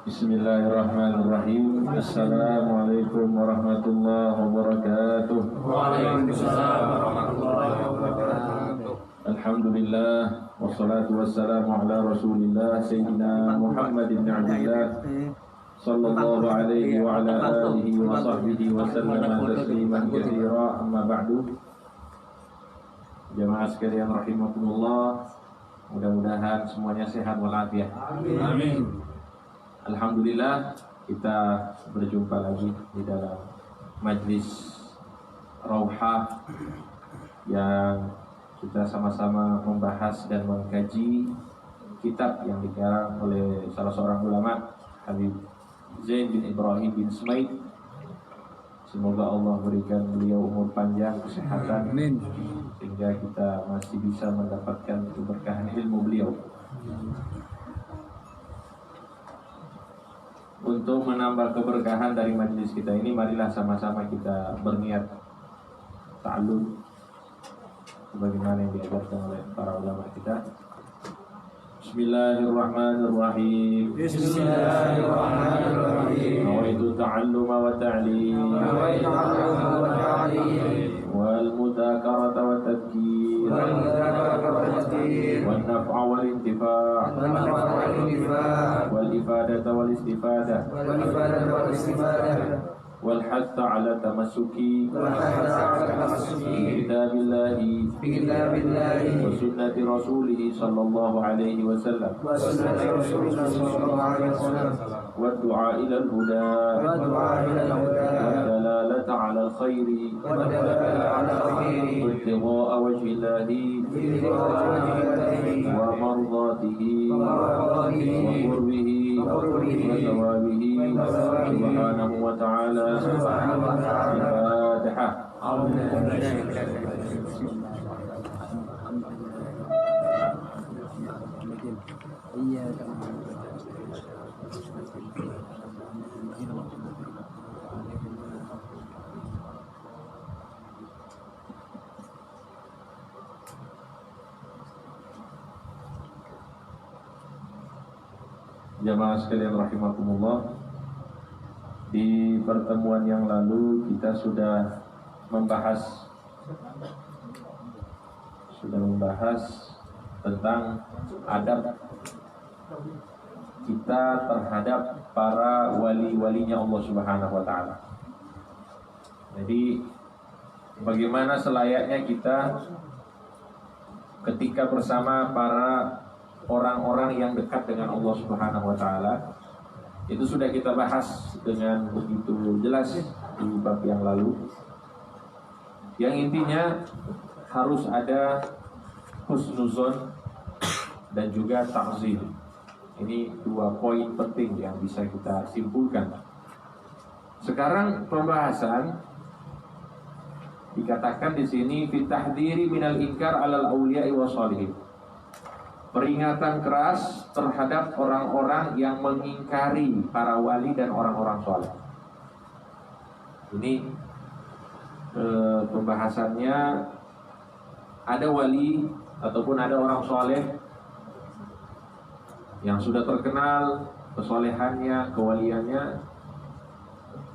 Bismillahirrahmanirrahim. Assalamualaikum warahmatullahi wabarakatuh. Waalaikumsalam warahmatullahi wabarakatuh. Alhamdulillah wassalatu wassalamu ala Rasulillah Sayyidina Muhammad ibn Abdullah sallallahu alaihi wa ala alihi wa sahbihi wa sallama tasliman katsira. Amma ba'du. Jamaah sekalian rahimakumullah, mudah-mudahan semuanya sehat walafiat. Amin. Alhamdulillah, kita berjumpa lagi di dalam majlis Rauhah yang kita sama-sama membahas dan mengkaji kitab yang dikarang oleh salah seorang ulama, Habib Zain bin Ibrahim bin Smaid. Semoga Allah berikan beliau umur panjang, kesehatan, sehingga kita masih bisa mendapatkan keberkahan ilmu beliau. Untuk menambah keberkahan dari majelis kita ini, marilah sama-sama kita berniat ta'allum sebagaimana yang diajarkan oleh para ulama kita. Bismillahirrahmanirrahim. Bismillahirrahmanirrahim. Nawaitu ta'alluma wa ta'lim wal mudzakarata wa tadhkir wan naf'a wal intifa' wal ifadata wal istifadah wal hatha ala tamassuki bi kitabillahi wa sunnati rasulih sallallahu alaihi wasallam wa du'a ila al-huda wa dalalata ala al-khairi wa ibtigha'a wajhi Allahi wa mardatihi wa qurbihi wa thawabihi subhanahu wa ta'ala. Al-Fatihah. Jamaah sekalian rahimakumullah, di pertemuan yang lalu kita sudah membahas tentang adab kita terhadap para wali-walinya Allah Subhanahu wa taala. Jadi bagaimana selayaknya kita ketika bersama para orang-orang yang dekat dengan Allah Subhanahu wa taala. Itu sudah kita bahas dengan begitu jelas di bab yang lalu. Yang intinya harus ada husnuzon dan juga ta'zim. Ini dua poin penting yang bisa kita simpulkan. Sekarang pembahasan dikatakan di sini fi tahdhiri minal inkar 'alal auliya'i wassalihin. Peringatan keras terhadap orang-orang yang mengingkari para wali dan orang-orang soleh. Ini pembahasannya, ada wali ataupun ada orang soleh yang sudah terkenal kesolehannya, kewaliannya,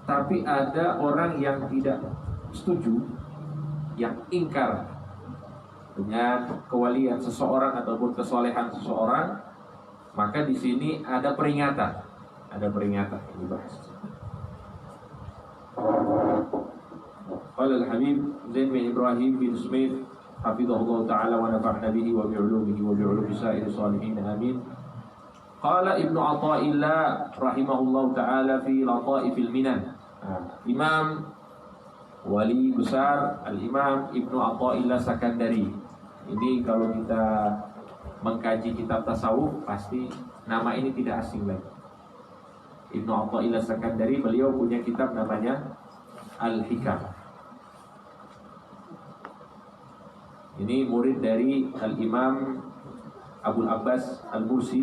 tapi ada orang yang tidak setuju, yang ingkar dengan kewalian seseorang ataupun kesolehan seseorang. Maka di sini ada peringatan yang dibahas. Qala al-Habib Zain bin Ibrahim bin Smaid hafizahullah ta'ala wa nafa'na bihi wa bi'ulumihi wa bi'ulumi sa'iri salihin, amin. Qala Ibnu Athaillah rahimahullah ta'ala fi Lataifil Minan. Imam wali besar Al-Imam Ibnu Athaillah Sakandari. Ini kalau kita mengkaji kitab tasawuf, pasti nama ini tidak asing lagi. Ibnu Athaillah Sakandari, beliau punya kitab namanya Al-Hikam. Ini murid dari Al-Imam Abul Abbas Al-Mursi.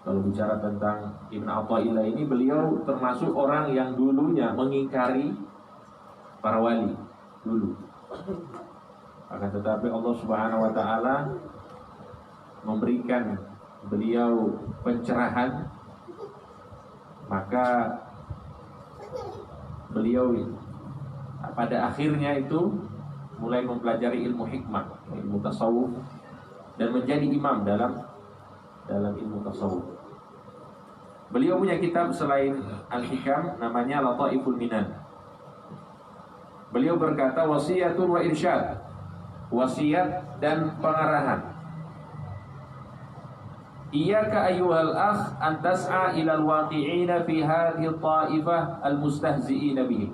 Kalau bicara tentang Ibn Athaillah ini, beliau termasuk orang yang dulunya mengingkari para wali dulu. Akan tetapi Allah Subhanahu wa taala memberikan beliau pencerahan, maka beliau pada akhirnya itu mulai mempelajari ilmu hikmah, ilmu tasawuf, dan menjadi imam dalam ilmu tasawuf. Beliau punya kitab selain Al-Hikam, namanya Lataiful Minan. Beliau berkata, wasiatun wa irsyad, wasiat dan pengarahan. Iyyaka ayyuhal akh an tas'a ila al-waqi'ina fi hadhihi at-ta'ifah al-mustahzi'ina bihi.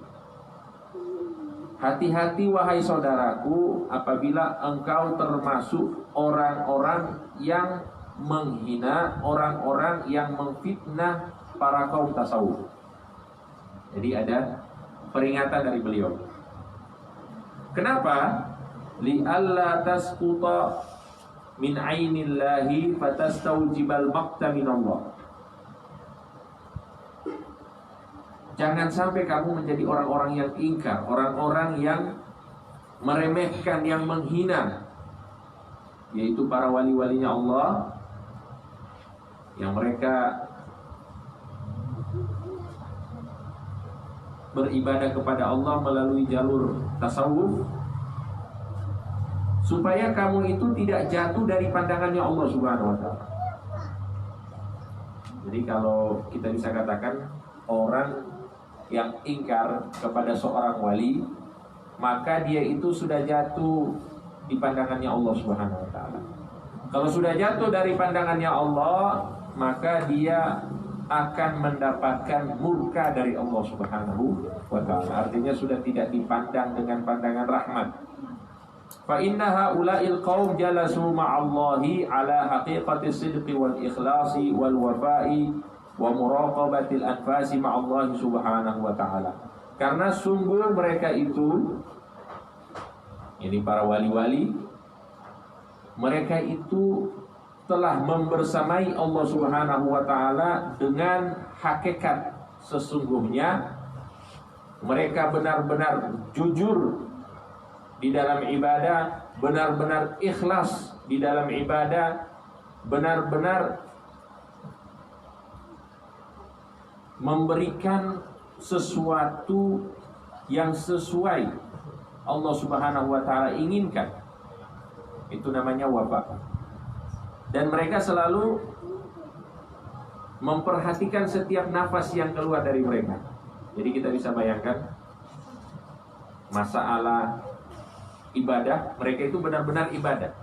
Hati-hati wahai saudaraku apabila engkau termasuk orang-orang yang menghina, orang-orang yang memfitnah para kaum tasawuf. Jadi ada peringatan dari beliau. Kenapa? Li'alla tasquta min ainillahi fatastawjibal maqta minallah. Jangan sampai kamu menjadi orang-orang yang ingkar, orang-orang yang meremehkan, yang menghina, yaitu para wali-walinya Allah, yang mereka beribadah kepada Allah melalui jalur tasawuf, supaya kamu itu tidak jatuh dari pandangannya Allah Subhanahu wa ta'ala. Jadi kalau kita bisa katakan orang yang ingkar kepada seorang wali, maka dia itu sudah jatuh di pandangannya Allah Subhanahu wa ta'ala. Kalau sudah jatuh dari pandangannya Allah, maka dia akan mendapatkan murka dari Allah Subhanahu wa ta'ala. Artinya sudah tidak dipandang dengan pandangan rahmat. Fa inna haula'il qaum jalasu ma'allahi ala haqiqati sidqi wal ikhlasi wal wafa'i wa muraqabatil anfasi ma'allahi subhanahu wa ta'ala. Karena sungguh mereka itu, ini para wali-wali, mereka itu telah membersamai Allah Subhanahu wa ta'ala dengan hakikat sesungguhnya. Mereka benar-benar jujur di dalam ibadah, benar-benar ikhlas di dalam ibadah, benar-benar memberikan sesuatu yang sesuai Allah Subhanahu wa ta'ala inginkan. Itu namanya wafa. Dan mereka selalu memperhatikan setiap nafas yang keluar dari mereka. Jadi kita bisa bayangkan masalah ibadah, mereka itu benar-benar ibadah.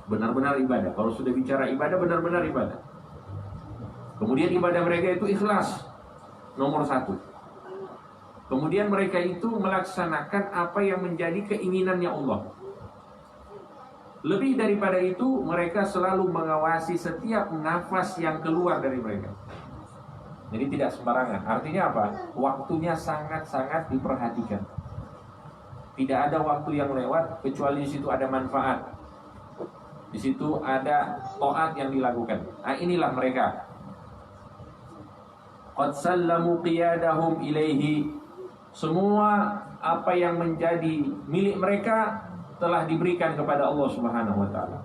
Benar-benar ibadah. Kalau sudah bicara ibadah, benar-benar ibadah. Kemudian ibadah mereka itu ikhlas, nomor satu. Kemudian mereka itu melaksanakan apa yang menjadi keinginannya Allah. Lebih daripada itu, mereka selalu mengawasi setiap nafas yang keluar dari mereka. Jadi tidak sembarangan. Artinya apa? Waktunya sangat-sangat diperhatikan. Tidak ada waktu yang lewat kecuali di situ ada manfaat. Di situ ada taat yang dilakukan. Nah, inilah mereka. Qad sallamu qiyadahum ilaihi. Semua apa yang menjadi milik mereka telah diberikan kepada Allah Subhanahu wa ta'ala.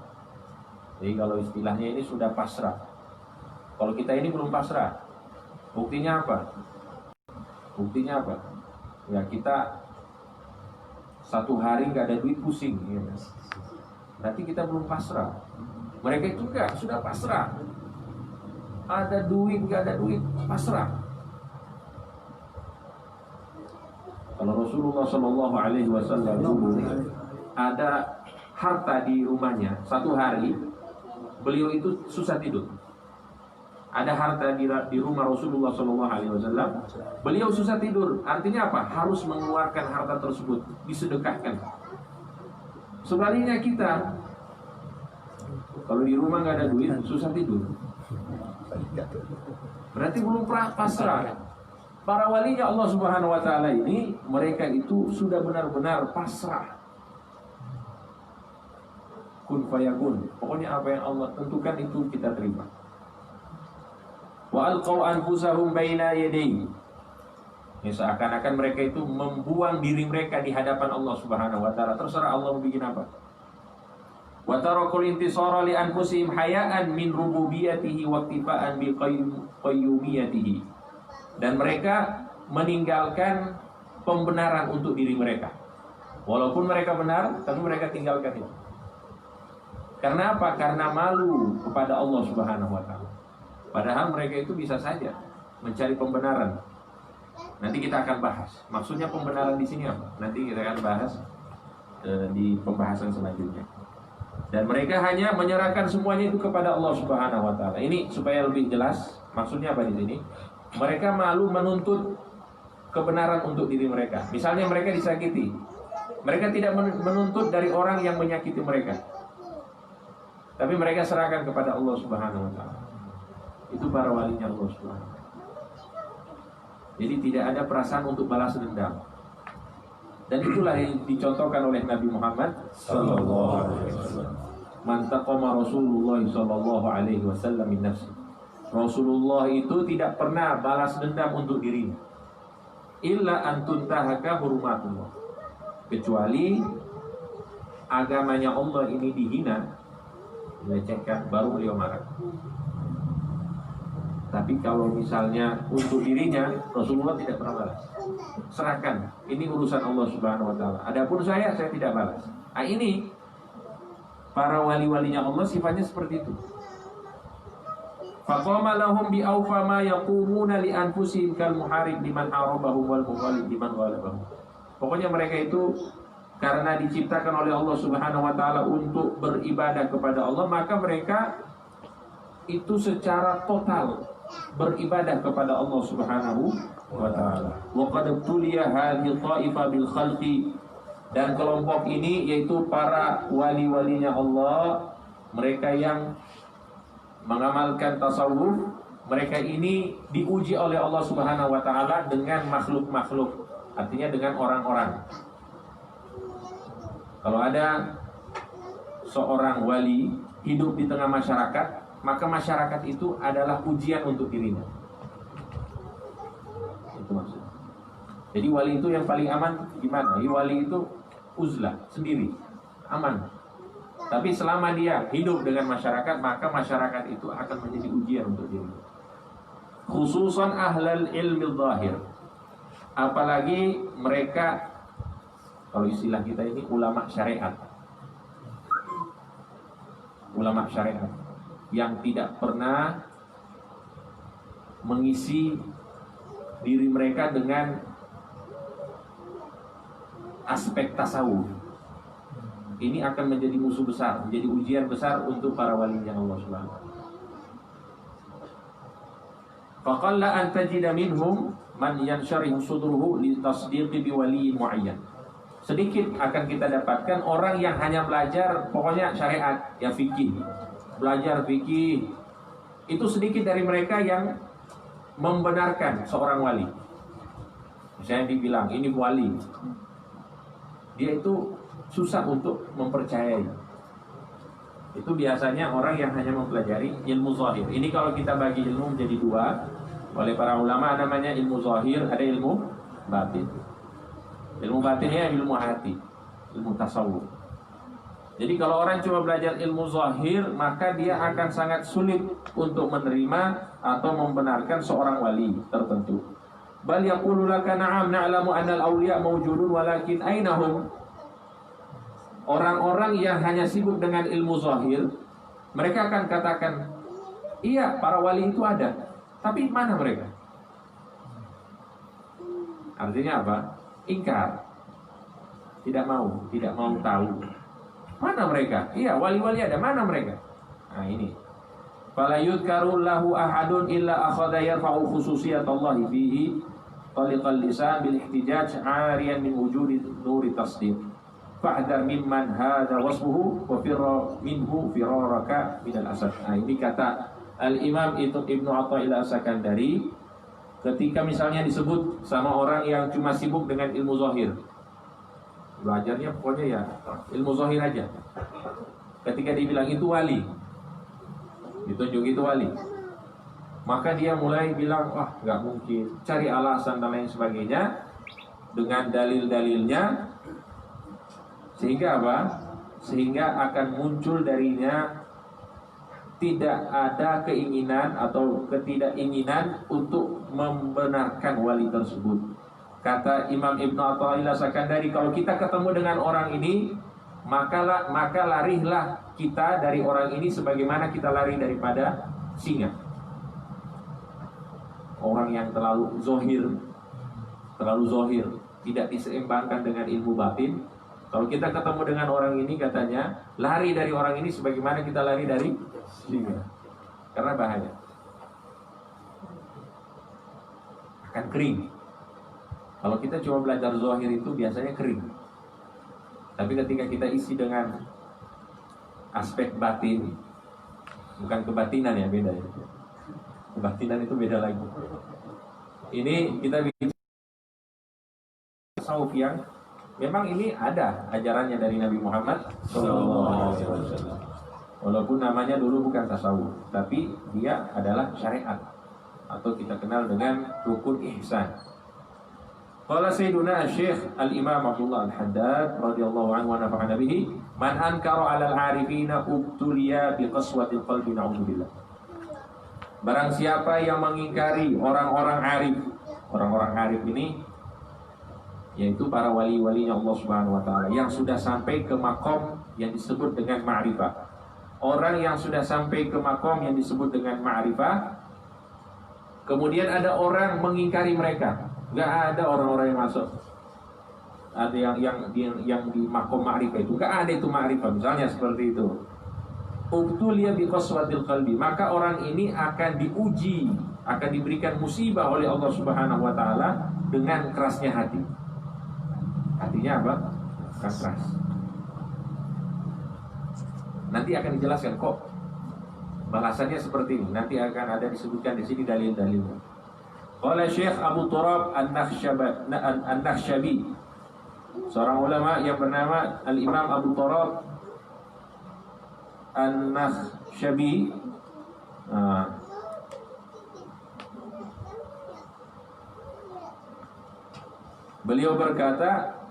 Jadi kalau istilahnya ini sudah pasrah. Kalau kita ini belum pasrah. Buktinya apa? Buktinya apa? Ya kita satu hari gak ada duit pusing ya. Berarti kita belum pasrah. Mereka itu enggak, sudah pasrah. Ada duit, gak ada duit, pasrah. Kalau Rasulullah SAW dulu ada harta di rumahnya, satu hari beliau itu susah tidur. Ada harta di rumah Rasulullah SAW, beliau susah tidur. Artinya apa? Harus mengeluarkan harta tersebut, disedekahkan. Sebaliknya kita, kalau di rumah nggak ada duit, susah tidur. Berarti belum pasrah. Para walinya Allah Subhanahu wa ta'ala ini, mereka itu sudah benar-benar pasrah. kun fayakun. Pokoknya apa yang Allah tentukan itu kita terima. Wa alqaw anfusahum baina yadayhi. Ya, seakan-akan mereka itu membuang diri mereka di hadapan Allah Subhanahu wa taala. Terserah Allah mau bikin apa. Wa tarakul intisara li anfusihim hayaan min rububiyyatihi wa iktifaan bi qayyumiyyatihi. Dan mereka meninggalkan pembenaran untuk diri mereka. Walaupun mereka benar, tapi mereka tinggalkan itu. Karena apa? Karena malu kepada Allah Subhanahu wa taala. Padahal mereka itu bisa saja mencari pembenaran. Nanti kita akan bahas. Maksudnya pembenaran di sini apa? Nanti kita akan bahas di pembahasan selanjutnya. Dan mereka hanya menyerahkan semuanya itu kepada Allah Subhanahu wa taala. Ini supaya lebih jelas, maksudnya apa di sini? Mereka malu menuntut kebenaran untuk diri mereka. Misalnya mereka disakiti, mereka tidak menuntut dari orang yang menyakiti mereka, tapi mereka serahkan kepada Allah Subhanahu wa taala. Itu para walinya Allah Subhanahu wa taala. Jadi tidak ada perasaan untuk balas dendam. Dan itulah yang dicontohkan oleh Nabi Muhammad sallallahu alaihi wasallam. Man taqama Rasulullah sallallahu alaihi wasallam min nafsi. Rasulullah itu tidak pernah balas dendam untuk dirinya. Illa an tuntahaka hurumatullah. Kecuali agamanya Allah ini dihina, dilecehkan, baru beliau marah. Tapi kalau misalnya untuk dirinya, Rasulullah tidak pernah balas. Serahkan, ini urusan Allah Subhanahu wa taala. Adapun saya tidak balas. Nah, ini para wali-walinya Allah sifatnya seperti itu. Faqama lahum bi awfa ma yaqumuna li anfusihim kal muharib liman arabahum wal mughalib liman ghalabahum. Pokoknya mereka itu karena diciptakan oleh Allah Subhanahu wa taala untuk beribadah kepada Allah, maka mereka itu secara total beribadah kepada Allah Subhanahu wa taala. Wa qad tuliya hadhihi ta'ifa bil khalqi, dan kelompok ini yaitu para wali-walinya Allah, mereka yang mengamalkan tasawuf, mereka ini diuji oleh Allah Subhanahu wa taala dengan makhluk-makhluk, artinya dengan orang-orang. Kalau ada seorang wali hidup di tengah masyarakat, maka masyarakat itu adalah ujian untuk dirinya. Itu maksudnya. Jadi wali itu yang paling aman gimana? Wali itu uzlah, sendiri, aman. Tapi selama dia hidup dengan masyarakat, maka masyarakat itu akan menjadi ujian untuk dirinya. Khususan ahlal ilmi zahir. Apalagi mereka, kalau istilah kita ini ulama syariat. Ulama syariat yang tidak pernah mengisi diri mereka dengan aspek tasawuf. Ini akan menjadi musuh besar, menjadi ujian besar untuk para walinya Allah Subhanahu wa taala. Faqalla an tajida minhum man yansharihu sudruhu li tasdiqi bi waliyyin muayyan. Sedikit akan kita dapatkan orang yang hanya belajar pokoknya syariat, ya fikih. Belajar fikih, itu sedikit dari mereka yang membenarkan seorang wali. Misalnya dibilang ini wali, dia itu susah untuk mempercayai. Itu biasanya orang yang hanya mempelajari ilmu zahir. Ini kalau kita bagi ilmu menjadi dua, oleh para ulama namanya ilmu zahir, ada ilmu batin. Ilmu batinnya ilmu hati, ilmu tasawuf. Jadi kalau orang cuma belajar ilmu zahir, maka dia akan sangat sulit untuk menerima atau membenarkan seorang wali tertentu. Bal yaqulu laka na'am na'lamu anna al-awliya mawjudun walakin ainahum. Orang-orang yang hanya sibuk dengan ilmu zahir, mereka akan katakan, iya para wali itu ada, tapi mana mereka? Artinya apa? Ingkar, tidak mau tahu. Mana mereka? Iya wali-wali ada, mana mereka? Nah ini. Fala yudkaru lahu ahadun illa akhadha yarfa'u khususiyatallahi fihi taliqal lisan bil ihtijaj 'ariyan min wujudi nuri tasdiq. Fa'dar mimman hadza wasfuhu wa firra minhu firaraka minal asad. Nah, ini kata Al-Imam Ibnu Athaillah As-Sakandari ketika misalnya disebut sama orang yang cuma sibuk dengan ilmu zahir. Belajarnya pokoknya ya ilmu zahir aja. ketika dibilang itu wali, ditunjuk itu wali, maka dia mulai bilang, wah nggak mungkin, cari alasan dan lain sebagainya dengan dalil-dalilnya, sehingga apa? Sehingga akan muncul darinya tidak ada keinginan atau ketidakinginan untuk membenarkan wali tersebut. Kata Imam Ibnu Athaillah Sakandari, kalau kita ketemu dengan orang ini, maka larilah kita dari orang ini sebagaimana kita lari daripada singa. Orang yang terlalu zohir, tidak diseimbangkan dengan ilmu batin. Kalau kita ketemu dengan orang ini, katanya lari dari orang ini sebagaimana kita lari dari singa, karena bahaya, akan kering. Kalau kita cuma belajar zahir itu biasanya kering, tapi ketika kita isi dengan aspek batin, bukan kebatinan ya, beda ya. Kebatinan itu beda lagi. Ini kita bicara tasawuf yang memang ini ada ajarannya dari Nabi Muhammad SAW. Walaupun namanya dulu bukan tasawuf, tapi dia adalah syariat, atau kita kenal dengan rukun ihsan. Qala Sayyiduna Syekh Al-Imam Abdullah Al-Haddad radhiyallahu anhu wa nafa'ana bihi, man ankara 'alal 'arifina ubtuliya biqaswatil qalbi, na'udzubillah. Barang siapa yang mengingkari orang-orang arif, orang-orang arif ini yaitu para wali-walinya Allah Subhanahu wa taala yang sudah sampai ke makom yang disebut dengan ma'rifah. Orang yang sudah sampai ke makom yang disebut dengan ma'rifah, kemudian ada orang mengingkari mereka. Enggak ada orang-orang yang masuk. Ada yang di makom ma'rifah itu, enggak ada itu ma'rifah, misalnya seperti itu. Ubtuliya biqaswatil qalbi, maka orang ini akan diuji, akan diberikan musibah oleh Allah Subhanahu wa taala dengan kerasnya hati. Hatinya apa? Keras. Nanti akan dijelaskan kok balasannya seperti ini. Nanti akan ada disebutkan di sini dalil-dalilnya. Qala Syekh Abu Turab An-Nakhshabi, seorang ulama yang bernama Al-Imam Abu Turab An-Nakhshabi. Beliau berkata,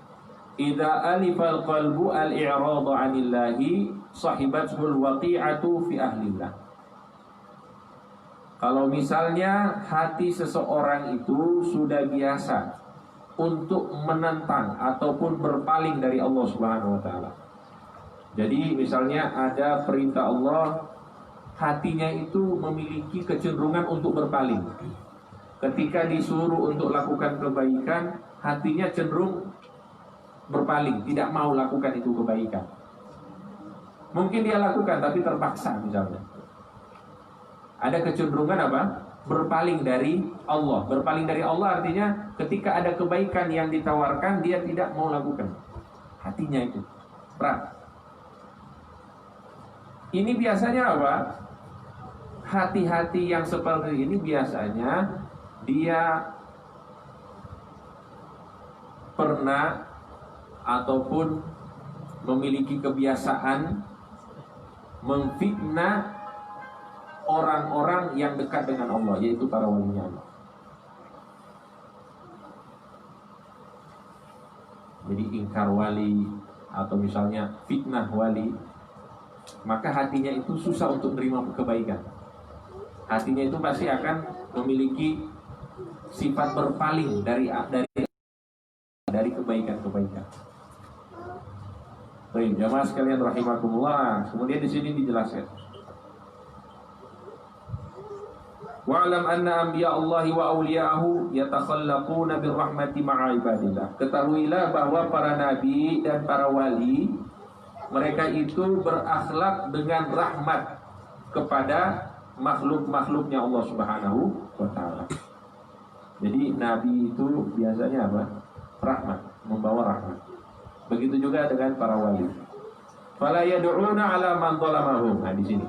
idza alifal qalbu al-i'radu 'anillahi sahibatul waqi'atu fi ahlillah. Kalau misalnya hati seseorang itu sudah biasa untuk menentang ataupun berpaling dari Allah Subhanahu wa taala. Jadi misalnya ada perintah Allah, hatinya itu memiliki kecenderungan untuk berpaling. Ketika disuruh untuk lakukan kebaikan, hatinya cenderung berpaling, tidak mau lakukan itu kebaikan. Mungkin dia lakukan tapi terpaksa misalnya. Ada kecenderungan apa? Berpaling dari Allah. Berpaling dari Allah artinya ketika ada kebaikan yang ditawarkan, dia tidak mau lakukan. Hatinya itu berat. Ini biasanya apa? Hati-hati yang seperti ini biasanya dia pernah ataupun memiliki kebiasaan memfitnah orang-orang yang dekat dengan Allah, yaitu para walinya Allah. Jadi ingkar wali atau misalnya fitnah wali, maka hatinya itu susah untuk menerima kebaikan. Hatinya itu pasti akan memiliki sifat berpaling dari kebaikan-kebaikan. Baik, jamaah sekalian rahimakumullah. Kemudian di sini dijelaskan, wa'lam anna anbiya Allahi wa awliya'ahu yatakhallaquna birrahmati ma'a ibadillah. Ketahuilah bahwa para nabi dan para wali, mereka itu berakhlak dengan rahmat kepada makhluk-makhluknya Allah Subhanahu wa ta'ala. Jadi nabi itu biasanya apa? Rahmat, membawa rahmat. Begitu juga dengan para wali. Fala yad'una 'ala man zalamahum. Nah, di sini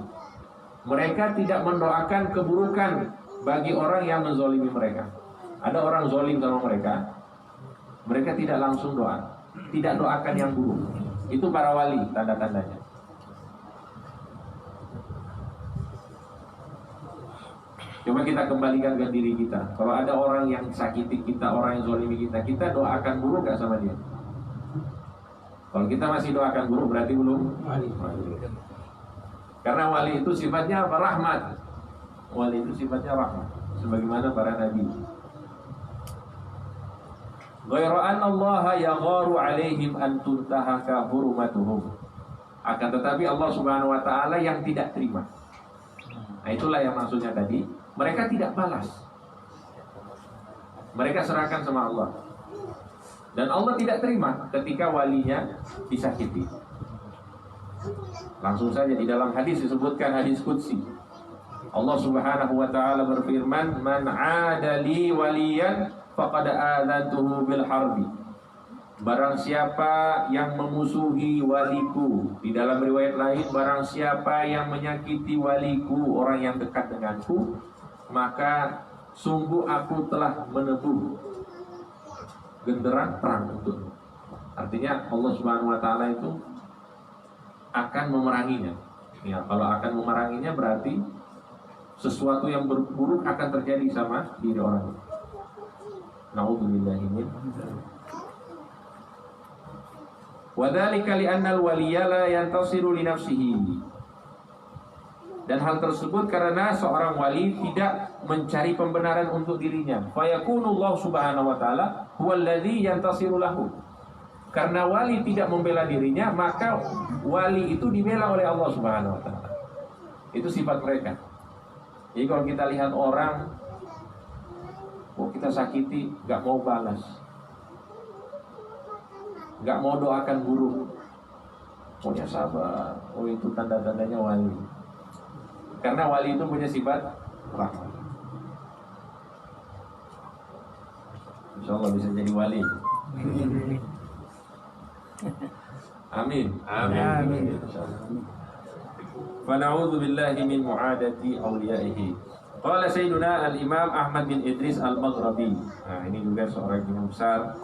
mereka tidak mendoakan keburukan bagi orang yang menzalimi mereka. Ada orang zalim sama mereka, mereka tidak langsung doa, tidak doakan yang buruk. Itu para wali, tanda-tandanya. Coba kita kembalikan ke diri kita. Kalau ada orang yang sakiti kita, orang yang zalimi kita, kita doakan buruk gak sama dia? Kalau kita masih doakan buruk berarti belum wali. Karena wali itu sifatnya apa? Rahmat. Wali itu sifatnya rahmat, sebagaimana para nabi. Ghairu anna Allah yagharu alaihim an tuntahaka hurmatuhum. Akan tetapi Allah Subhanahu wa taala yang tidak terima. Nah, itulah yang maksudnya tadi, mereka tidak balas. Mereka serahkan sama Allah. Dan Allah tidak terima ketika walinya disakiti. Langsung saja di dalam hadis disebutkan, hadis qudsi. Allah Subhanahu wa taala berfirman, "Man 'ada li waliyan faqad adzantuhu bil harbi." Barang siapa yang memusuhi waliku, di dalam riwayat lain, barang siapa yang menyakiti waliku, orang yang dekat denganku, maka sungguh aku telah menebuh genderang perang untukmu. Artinya Allah Subhanahu wa taala itu akan memeranginya. Ya, kalau akan memeranginya berarti sesuatu yang buruk akan terjadi sama diri orang itu. Na'udzubillahi min Wadzalika li'anna al-waliyya la yantasiru li nafsihi. Dan hal tersebut karena seorang wali tidak mencari pembenaran untuk dirinya. Fa yakunullahu subhanahu wa ta'ala huwallazi yantasiru lahu. Karena wali tidak membela dirinya, maka wali itu dibela oleh Allah Subhanahu wa ta'ala. Itu sifat mereka. Jadi kalau kita lihat orang, kita sakiti, gak mau balas, gak mau doakan buruk, punya sabar, itu tanda-tandanya wali. Karena wali itu punya sifat rahmat. Insya Allah bisa jadi wali. Amin. Amin. Fa na'udzu billahi min mu'adati awliyaihi. Qala Sayyiduna al-Imam Ahmad bin Idris al-Maghribi. Nah, ini juga seorang imam besar.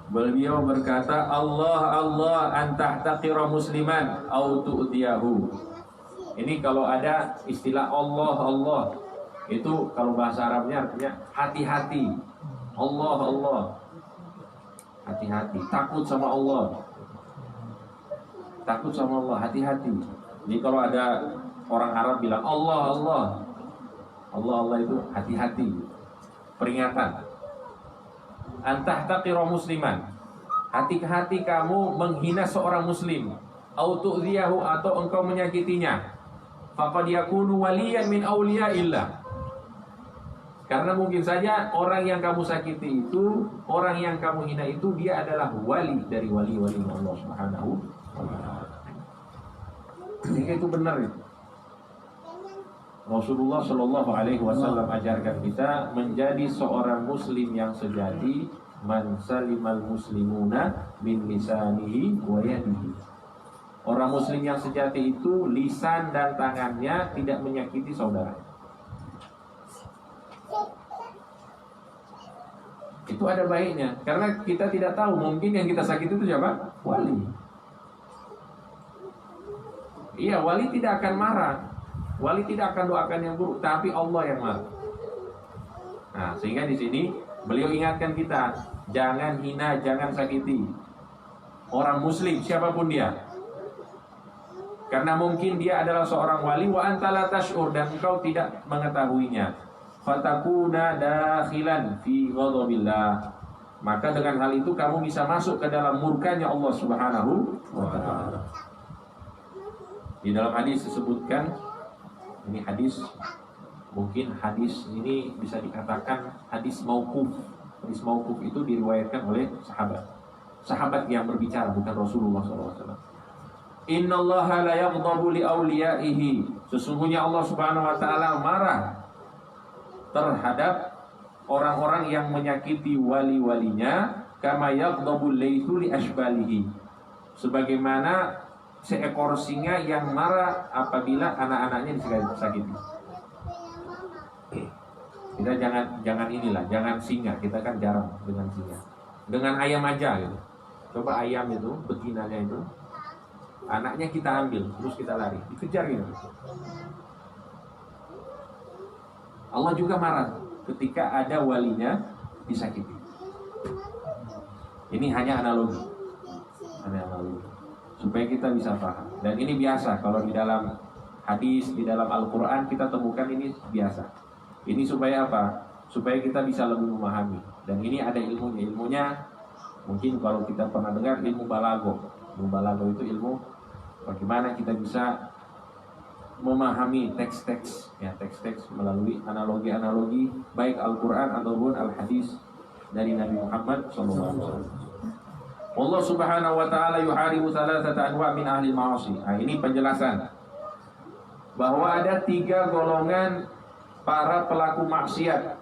Beliau berkata, Allah an tahtaqira musliman au tu'tiyahu. Ini kalau ada istilah Allah, itu kalau bahasa Arabnya artinya hati-hati. Allah, hati-hati, takut sama Allah. Takut sama Allah, hati-hati. Jadi kalau ada orang Arab bilang Allah itu hati-hati. Peringatan. Antahtaqira musliman. Hati-hati kamu menghina seorang muslim. Au tu'ziyahu, atau engkau menyakitinya. Faqad yakunu waliyan min awliyaillah. Karena mungkin saja orang yang kamu sakiti itu, orang yang kamu hina itu, dia adalah wali dari wali-wali Allah Subhanahu wa ta'ala. Jadi itu benar itu. Rasulullah Shallallahu Alaihi Wasallam ajarkan kita menjadi seorang muslim yang sejati, man salimal muslimuna min lisanihi wa yadihi. Orang muslim yang sejati itu lisan dan tangannya tidak menyakiti saudara. Itu ada baiknya, karena kita tidak tahu, mungkin yang kita sakiti itu siapa? Wali. Iya, wali tidak akan marah, wali tidak akan doakan yang buruk, tapi Allah yang marah. Nah, sehingga di sini beliau ingatkan kita, jangan hina, jangan sakiti orang muslim siapapun dia. Karena mungkin dia adalah seorang wali wa anta la tash'ur, dan engkau tidak mengetahuinya. Fatakuna dakhilan fi ghadabillah. Maka dengan hal itu kamu bisa masuk ke dalam murkanya Allah Subhanahu wa ta'ala. Di dalam hadis disebutkan, ini hadis, mungkin hadis ini bisa dikatakan hadis mauquf. Hadis mauquf itu diriwayatkan oleh sahabat yang berbicara, bukan Rasulullah SAW. Innallaha la yaghdabu li awliyaihi. Sesungguhnya Allah Subhanahu wa ta'ala marah terhadap orang-orang yang menyakiti wali-walinya, kama yaghdabul laithu li ashbalihi. Sebagaimana seekor singa yang marah apabila anak-anaknya disakiti. Kita jangan inilah, jangan singa, kita kan jarang dengan singa. Dengan ayam aja gitu. Coba ayam itu, betinanya itu, anaknya kita ambil, terus kita lari, dikejar gitu. Allah juga marah ketika ada walinya disakiti. Ini hanya analogi, supaya kita bisa paham. Dan ini biasa kalau di dalam hadis, di dalam Al-Quran kita temukan ini biasa. Ini supaya apa? Supaya kita bisa lebih memahami. Dan ini ada ilmunya. Ilmunya mungkin kalau kita pernah dengar ilmu balago. Ilmu balago itu ilmu bagaimana kita bisa memahami teks-teks, ya, teks-teks melalui analogi-analogi baik Al-Quran ataupun Al-Hadis dari Nabi Muhammad SAW. Allah Subhanahu wa taala yuharibu thalathata anwa min ahli ma'asi. Nah, ini penjelasan bahwa ada 3 golongan para pelaku maksiat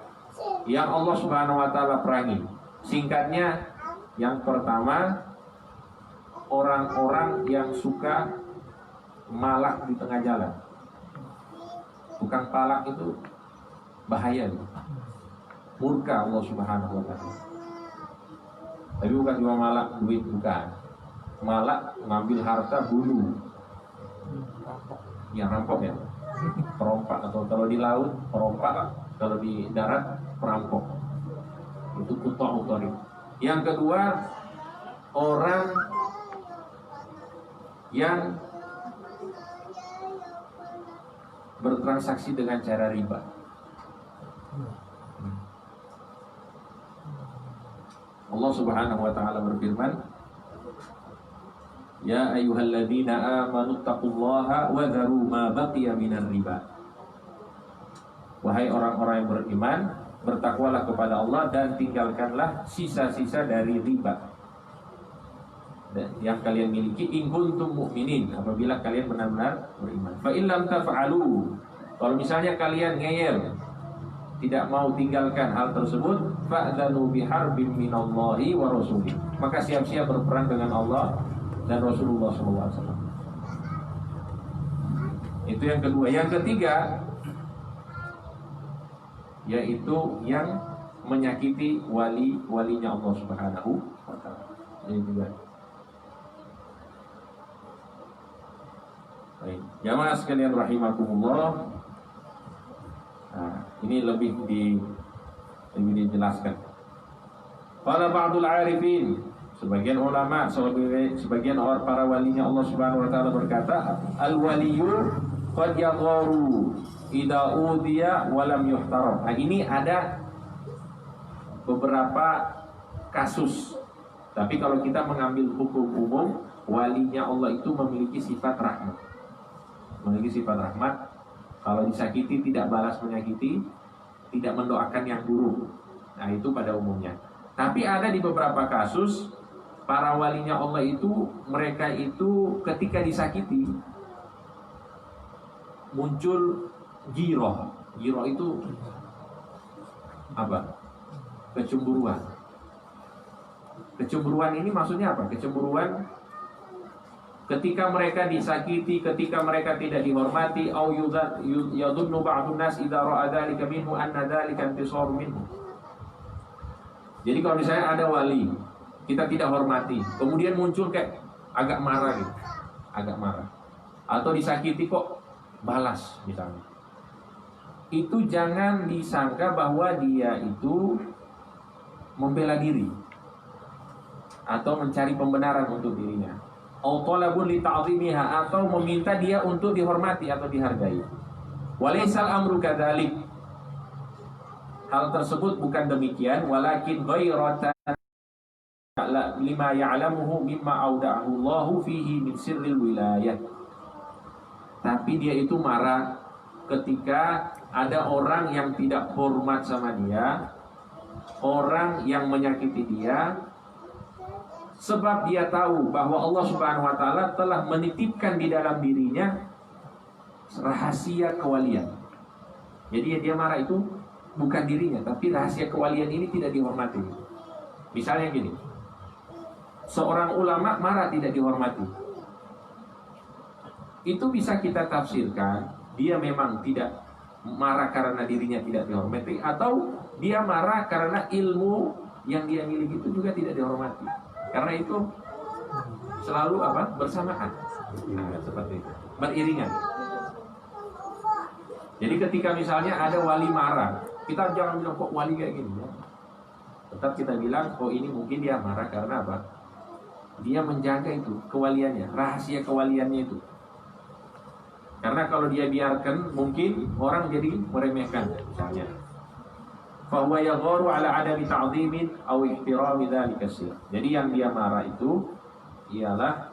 yang Allah Subhanahu wa taala perangi. Singkatnya, yang pertama, orang-orang yang suka malak di tengah jalan. Tukang palak itu bahaya, murka Allah Subhanahu wa taala. Tapi bukan cuma malak duit, bukan. Malak ngambil harta, bunuh. Ya, rampok ya. Perompak, atau kalau di laut perompak, kalau di darat perampok. Itu kutoh-kutoh. Yang kedua, orang yang bertransaksi dengan cara riba. Allah Subhanahu wa taala berfirman, "Ya ayyuhalladzina amanu taqullaha wa dharu ma baqiya minar riba." Wahai orang-orang yang beriman, bertakwalah kepada Allah dan tinggalkanlah sisa-sisa dari riba yang kalian miliki, in kuntum mu'minin, apabila kalian benar-benar beriman. Fa in lam taf'alu, kalau misalnya kalian ngeyel, tidak mau tinggalkan hal tersebut, fa'dzanu biharbin minallahi wa rasulih, maka siap-siap berperang dengan Allah dan Rasulullah SAW. Itu yang kedua. Yang ketiga, yaitu yang menyakiti walinya Allah Subhanahu wa taala. Ini juga. Baik, jamaah sekalian rahimakumullah. Nah, ini lebih dijelaskan. Para ba'dul arifin, sebagian ulama, sebagian orang para walinya Allah Subhanahu wa taala berkata, al-waliyyu qad yagharu idza udiya wa lam yuhtaram. Nah, ini ada beberapa kasus. Tapi kalau kita mengambil hukum umum, walinya Allah itu memiliki sifat rahmat. Memiliki sifat rahmat. Kalau disakiti tidak balas menyakiti, tidak mendoakan yang buruk. Nah, itu pada umumnya. Tapi ada di beberapa kasus para walinya Allah itu, mereka itu ketika disakiti muncul giroh. Giroh itu apa? Kecemburuan. Kecemburuan ini maksudnya apa? Kecemburuan ketika mereka disakiti, ketika mereka tidak dihormati, au yadhunnu ba'dun nas idza ra'a dzalika minhu anna dzalika intisar minhu. Jadi kalau misalnya ada wali, kita tidak hormati, kemudian muncul kayak agak marah gitu. Agak marah. Atau disakiti kok balas misalnya. Itu jangan disangka bahwa dia itu membela diri atau mencari pembenaran untuk dirinya. Talabun li ta'zimiha, atau meminta dia untuk dihormati atau dihargai. Walaisal amru kadzalik. Hal tersebut bukan demikian, walakin ghairatan lima ya'lamuhu mimma auda'ahu Allahu fihi min sirril wilayah. Tapi dia itu marah ketika ada orang yang tidak hormat sama dia, orang yang menyakiti dia, sebab dia tahu bahwa Allah Subhanahu wa taala telah menitipkan di dalam dirinya rahasia kewalian. Jadi dia marah itu bukan dirinya, tapi rahasia kewalian ini tidak dihormati. Misalnya gini, seorang ulama marah tidak dihormati. Itu bisa kita tafsirkan, dia memang tidak marah karena dirinya tidak dihormati, atau dia marah karena ilmu yang dia miliki itu juga tidak dihormati. Karena itu selalu apa? Bersamaan. Nah, seperti itu. Beriringan. Jadi ketika misalnya ada wali marah, kita jangan bilang kok wali kayak gini ya. Tetap kita bilang, oh ini mungkin dia marah karena apa? Dia menjaga itu kewaliannya, rahasia kewaliannya itu. Karena kalau dia biarkan, mungkin orang jadi meremehkan misalnya. Fahuwa yagharu ala adami ta'zimin aw ihtirami dzalika sir. Jadi yang dia marah itu ialah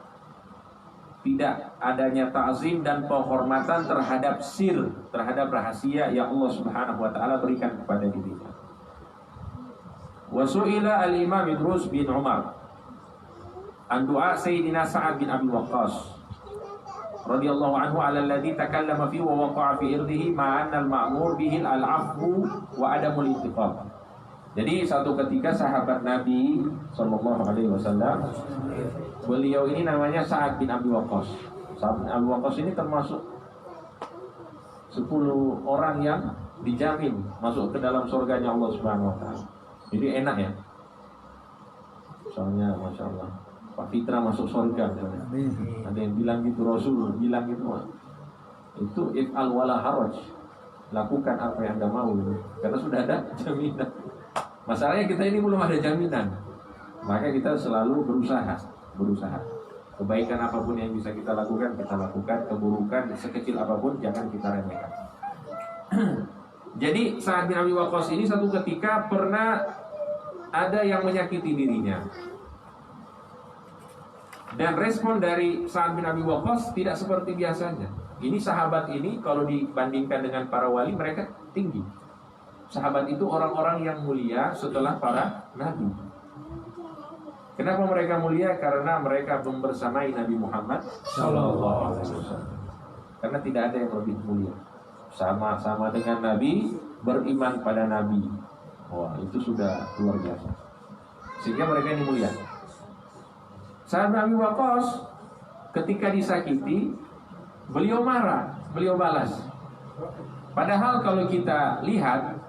tidak adanya ta'zim dan penghormatan terhadap sir, terhadap rahasia yang Allah Subhanahu wa taala berikan kepada dirinya. Wa su'ila al-Imam Idrus bin Umar an du'a Sayyidina Sa'ad bin Abi Waqqas radhiyallahu anhu 'ala alladhi takallama fi wa waqa'a fi irdihi ma anna al-ma'mur bihi al-'afwu wa adamul intiqam. Jadi satu ketika sahabat Nabi sallallahu alaihi wasallam, beliau ini namanya Sa'ad bin Abi Waqqas. Sa'ad bin Abi Waqqas ini termasuk 10 orang yang dijamin masuk ke dalam surganya Allah Subhanahu wa taala. Jadi enak ya. Soalnya Masya Allah Pak Fitra masuk surga. Ada yang bilang gitu, Rasul bilang gitu. Itu if'al wala haraj. Lakukan apa yang Anda mau. Karena sudah ada jaminan. Masalahnya kita ini belum ada jaminan. Maka kita selalu berusaha. Kebaikan apapun yang bisa kita lakukan, kita lakukan. Keburukan sekecil apapun jangan kita remehkan. Jadi Sa'ad bin Abi Waqqas ini satu ketika pernah ada yang menyakiti dirinya. Dan respon dari Sa'ad bin Abi Waqqas tidak seperti biasanya. Ini sahabat ini kalau dibandingkan dengan para wali, mereka tinggi. Sahabat itu orang-orang yang mulia setelah para nabi. Kenapa mereka mulia? Karena mereka membersamai Nabi Muhammad sallallahu alaihi wasallam. Karena tidak ada yang lebih mulia. Sama-sama dengan Nabi, beriman pada Nabi. Wah, itu sudah luar biasa. Sehingga mereka ini mulia. Sa'ad bin Abi Waqqas ketika disakiti, beliau marah, beliau balas. Padahal kalau kita lihat,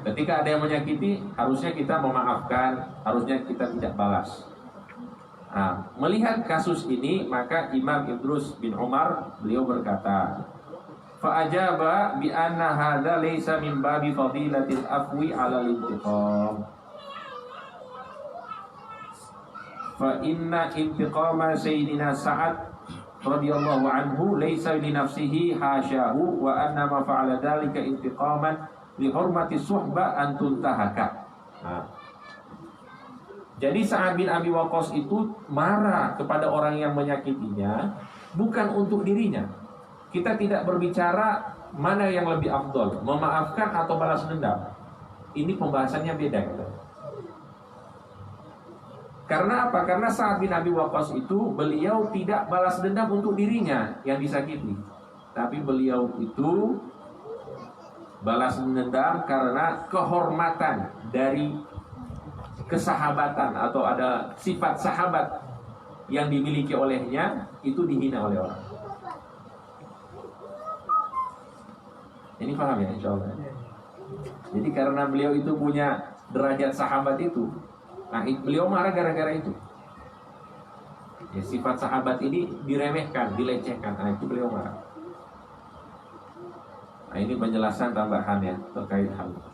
ketika ada yang menyakiti, harusnya kita memaafkan, harusnya kita tidak balas. Nah, melihat kasus ini, maka Imam Idrus bin Umar, beliau berkata, fa'ajaba bi anna hadza laysa min babi fadilatil afwi 'ala al-intiqam. Fa inna intiqama sayyidina Sa'ad radhiyallahu anhu laysa li nafsihi hasyahu wa anna ma fa'ala dzalika intiqaman li hurmati suhbah an tuntahaka. Jadi Sa'ad bin Abi Waqqas itu marah kepada orang yang menyakitinya bukan untuk dirinya. Kita tidak berbicara mana yang lebih afdol, memaafkan atau balas dendam. Ini pembahasannya beda gitu. Karena apa? Karena Sa'ad bin Abi Waqqas itu beliau tidak balas dendam untuk dirinya yang disakiti, tapi beliau itu balas dendam karena kehormatan dari kesahabatan atau ada sifat sahabat yang dimiliki olehnya itu dihina oleh orang. Ini paham ya insya Allah. Jadi karena beliau itu punya derajat sahabat itu, nah beliau marah gara-gara itu. Ya, sifat sahabat ini diremehkan, dilecehkan. Nah itu beliau marah. Nah ini penjelasan tambahan ya terkait hal itu.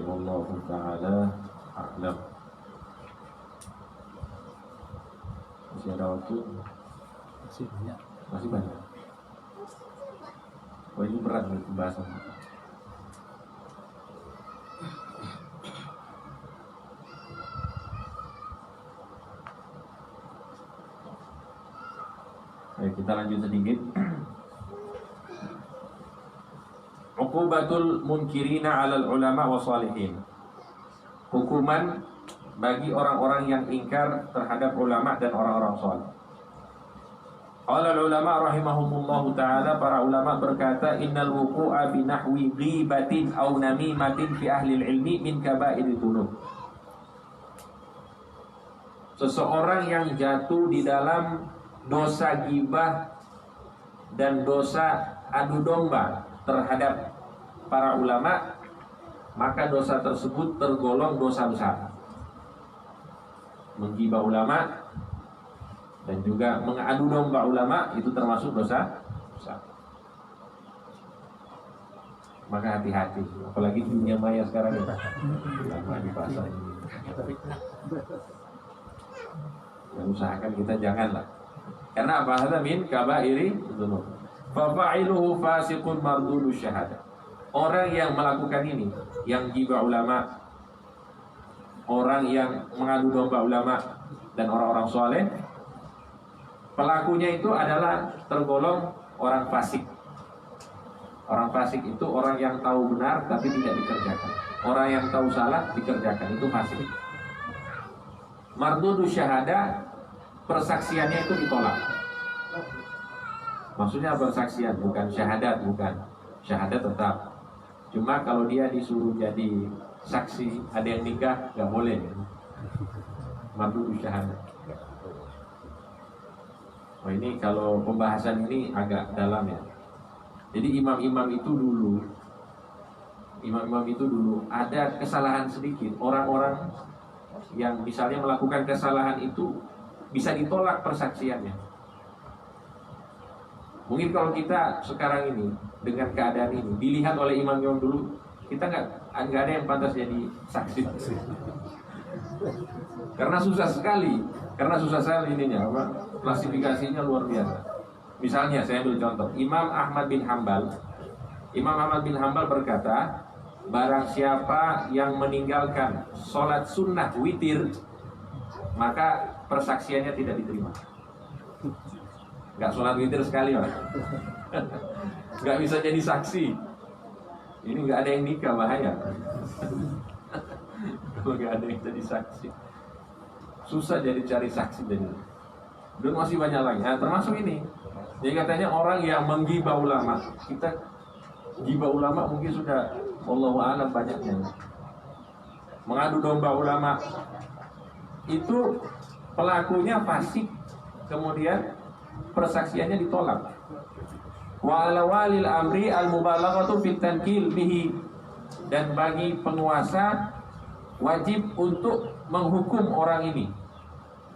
Wallahu ta'ala a'lam. Masih ada waktu? Masih banyak. Wah ini berat nih pembahasan. Baik, kita lanjut sedikit. Uqubatul munkirina 'alal ulama wa salihin. Hukuman bagi orang-orang yang ingkar terhadap ulama dan orang-orang saleh. Qala ulama rahimahumullahu taala, para ulama berkata, innal wuqu'a bi nahwi ghibatin aw namimatin fi ahli ilmi min kaba'iril dzunub. Seseorang yang jatuh di dalam dosa ghibah dan dosa adu domba terhadap para ulama, maka dosa tersebut tergolong dosa besar. Menggibah ulama dan juga mengadu domba ulama itu termasuk dosa besar. Maka hati-hati, apalagi di dunia maya sekarang ya. Ulama di pasar ini. Ya, usahakan kita janganlah. Karena apa? Hada min kabairi dzunub. Fa fa'iluhu fasiqun mardudu syahadah. Orang yang melakukan ini, yang gibah ulama, orang yang mengadu domba ulama dan orang-orang soleh, pelakunya itu adalah tergolong orang fasik. Orang fasik itu orang yang tahu benar tapi tidak dikerjakan. Orang yang tahu salah dikerjakan, itu fasik. Mardudu syahadah, persaksiannya itu ditolak. Maksudnya persaksian, bukan syahadat, bukan. Syahadat tetap. Cuma kalau dia disuruh jadi saksi, ada yang nikah, nggak boleh. Mardudu syahadat. Oh, ini kalau pembahasan ini agak dalam ya. Jadi imam-imam itu dulu ada kesalahan sedikit. Orang-orang yang misalnya melakukan kesalahan itu bisa ditolak persaksiannya. Mungkin kalau kita sekarang ini dengan keadaan ini dilihat oleh imam-imam dulu, kita nggak ada yang pantas jadi saksi. Karena susah sekali ininya, klasifikasinya luar biasa. Misalnya saya ambil contoh, Imam Ahmad bin Hanbal berkata, barang siapa yang meninggalkan sholat sunnah witir, maka persaksiannya tidak diterima. Gak sholat witir sekali, Pak. Gak bisa jadi saksi. Ini gak ada yang nikah, bahaya. Kalau gak ada yang jadi saksi, susah jadi cari saksi jadi. Dan masih banyak lagi. Nah, termasuk ini. Jadi katanya orang yang menggibah ulama, kita gibah ulama mungkin sudah wallahu a'lam banyaknya. Mengadu domba ulama itu pelakunya fasik, kemudian persaksiannya ditolak. Wa ala walil amri al mubalaghatu fit tankil bihi, dan bagi penguasa wajib untuk menghukum orang ini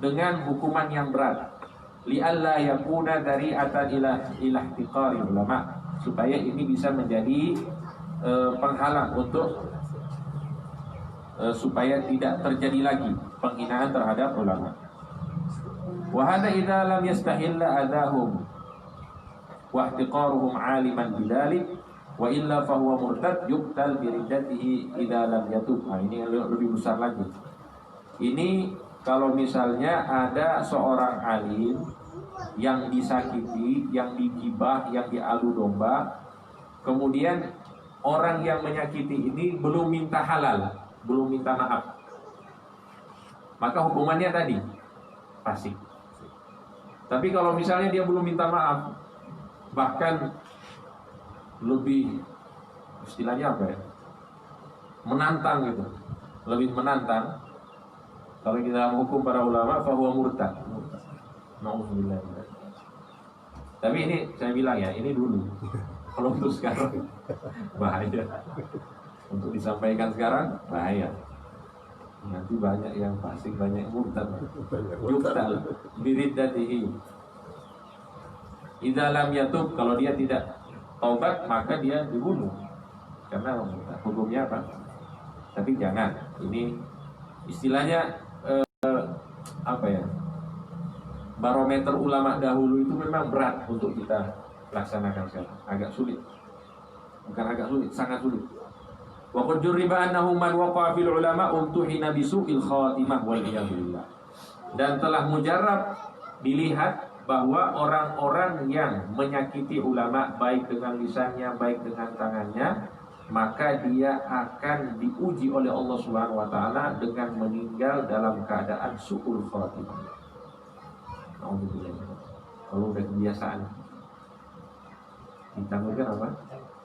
dengan hukuman yang berat. Li'alla yakuna dari'atan ila ihtiqari ulama, supaya ini bisa menjadi penghalang untuk supaya tidak terjadi lagi penghinaan terhadap ulama. Wa hadza idza lam yastahilla adahum wa ihtiqaruhum 'aliman bidzalik wa illa fa huwa murtad yuqtal bi riddatihi idza lam yatub. Nah, ini lebih besar lagi. Ini kalau misalnya ada seorang alim yang disakiti, yang digibah, yang diadu domba, kemudian orang yang menyakiti ini belum minta halal, belum minta maaf, maka hukumannya tadi fasik. Tapi kalau misalnya dia belum minta maaf, bahkan lebih, istilahnya apa ya, menantang gitu, lebih menantang. Kalau kita hukum para ulama, fahuwa murtad. Nauzubillah. Tapi ini saya bilang ya, ini dulu. Kalau untuk sekarang bahaya. Untuk disampaikan sekarang bahaya. Nanti banyak yang fasik, banyak yang murtad. Yuqtal biriddatihi. Idza lam yatub, kalau dia tidak taubat maka dia dibunuh. Karena hukumnya apa? Tapi jangan. Ini istilahnya apa ya, barometer ulama dahulu itu memang berat untuk kita laksanakan sekarang, agak sulit, bukan agak sulit, sangat sulit. Wa qad juriba annahu man waqa'a fil ulama umtuhina bisu'il khatimah wal iyadillah. Dan telah mujarab dilihat bahwa orang-orang yang menyakiti ulama baik dengan lisannya, baik dengan tangannya, maka dia akan diuji oleh Allah Subhanahu wa taala dengan meninggal dalam keadaan su'ul khatimah. Kalau udah kebiasaan ditangguhkan apa?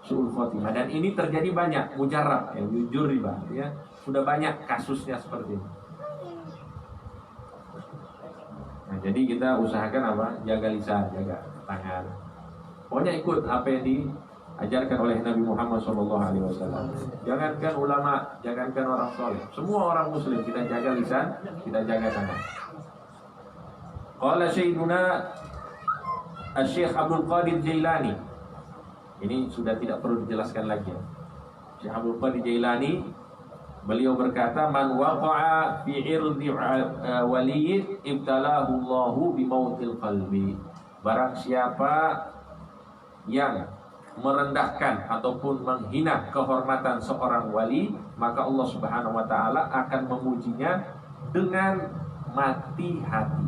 Su'ul khatimah. Dan ini terjadi banyak, mujarab ya, jujur riba ya. Sudah banyak kasusnya seperti ini. Nah, jadi kita usahakan apa? Jaga lisan, jaga tangan. Pokoknya ikut apa yang ajarkan oleh Nabi Muhammad SAW. Jangankan ulama, jangankan orang soleh, semua orang muslim kita jaga lisan, kita jaga tangan. Qala Sayyiduna Syekh Abdul Qadir Jailani. Ini sudah tidak perlu dijelaskan lagi. Syekh Abdul Qadir Jailani, beliau berkata, man waqa'a fi irdi waliyyin ibtalahu Allahu bimautil qalbi. Barang siapa yang merendahkan ataupun menghina kehormatan seorang wali, maka Allah Subhanahu wa taala akan memujinya dengan mati hati.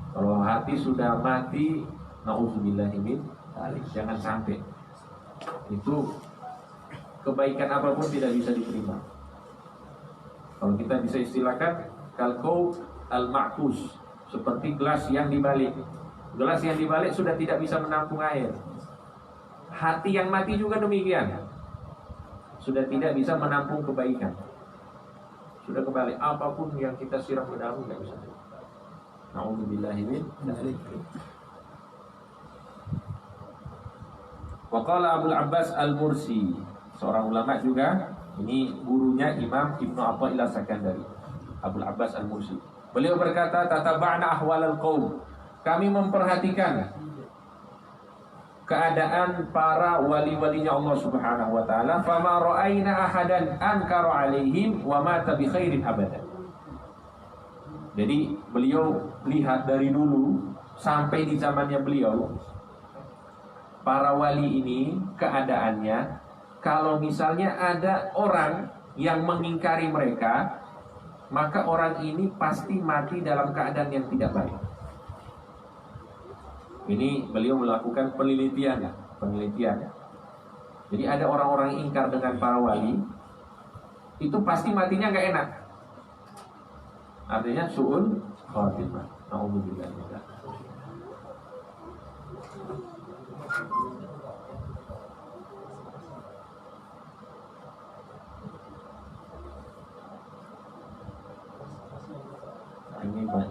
Kalau hati sudah mati, nauzubillahi min dzalik, jangan sampai. Itu kebaikan apapun tidak bisa diterima. Kalau kita bisa istilahkan kalqau al-ma'kus, seperti gelas yang dibalik. Gelas yang dibalik sudah tidak bisa menampung air. Hati yang mati juga demikian, sudah tidak bisa menampung kebaikan. Sudah kebalik, apapun yang kita siram ke dalam tidak bisa. Na'udzubillahi min dzalik. Wa qala Abdul Abbas Al-Mursi, seorang ulama juga, ini gurunya Imam Ibnu Athaillah Sakandari, Abdul Abbas Al-Mursi. Beliau berkata, tataba'na ahwalal qaum, kami memperhatikan keadaan para wali-walinya Allah Subhanahu wa taala, fama ra'aina ahadan ankara 'alaihim wa mata bi khairin abadan. Jadi beliau lihat dari dulu sampai di zamannya beliau, para wali ini keadaannya, kalau misalnya ada orang yang mengingkari mereka, maka orang ini pasti mati dalam keadaan yang tidak baik. Ini beliau melakukan penelitian. Jadi ada orang-orang ingkar dengan para wali, itu pasti matinya nggak enak. Artinya su'ul khatimah. Na'udzubillah.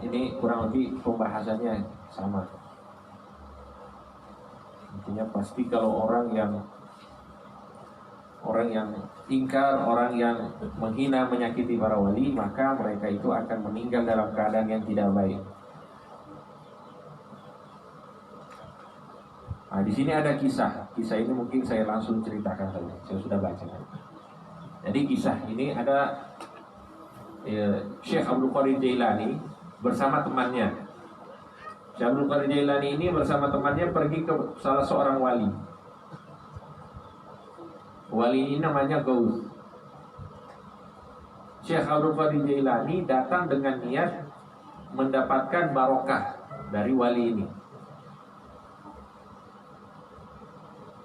Ini kurang lebih pembahasannya sama. Intinya pasti kalau orang yang ingkar, orang yang menghina, menyakiti para wali, maka mereka itu akan meninggal dalam keadaan yang tidak baik. Nah, di sini ada kisah. Kisah ini mungkin saya langsung ceritakan saja. Saya sudah baca. Jadi kisah ini ada Syekh Abdul Qadir Jailani bersama temannya. Syekh Abdul Qadir Jailani ini bersama temannya pergi ke salah seorang wali. Wali ini namanya Gauth. Syekh Abdul Qadir Jailani datang dengan niat mendapatkan barokah dari wali ini.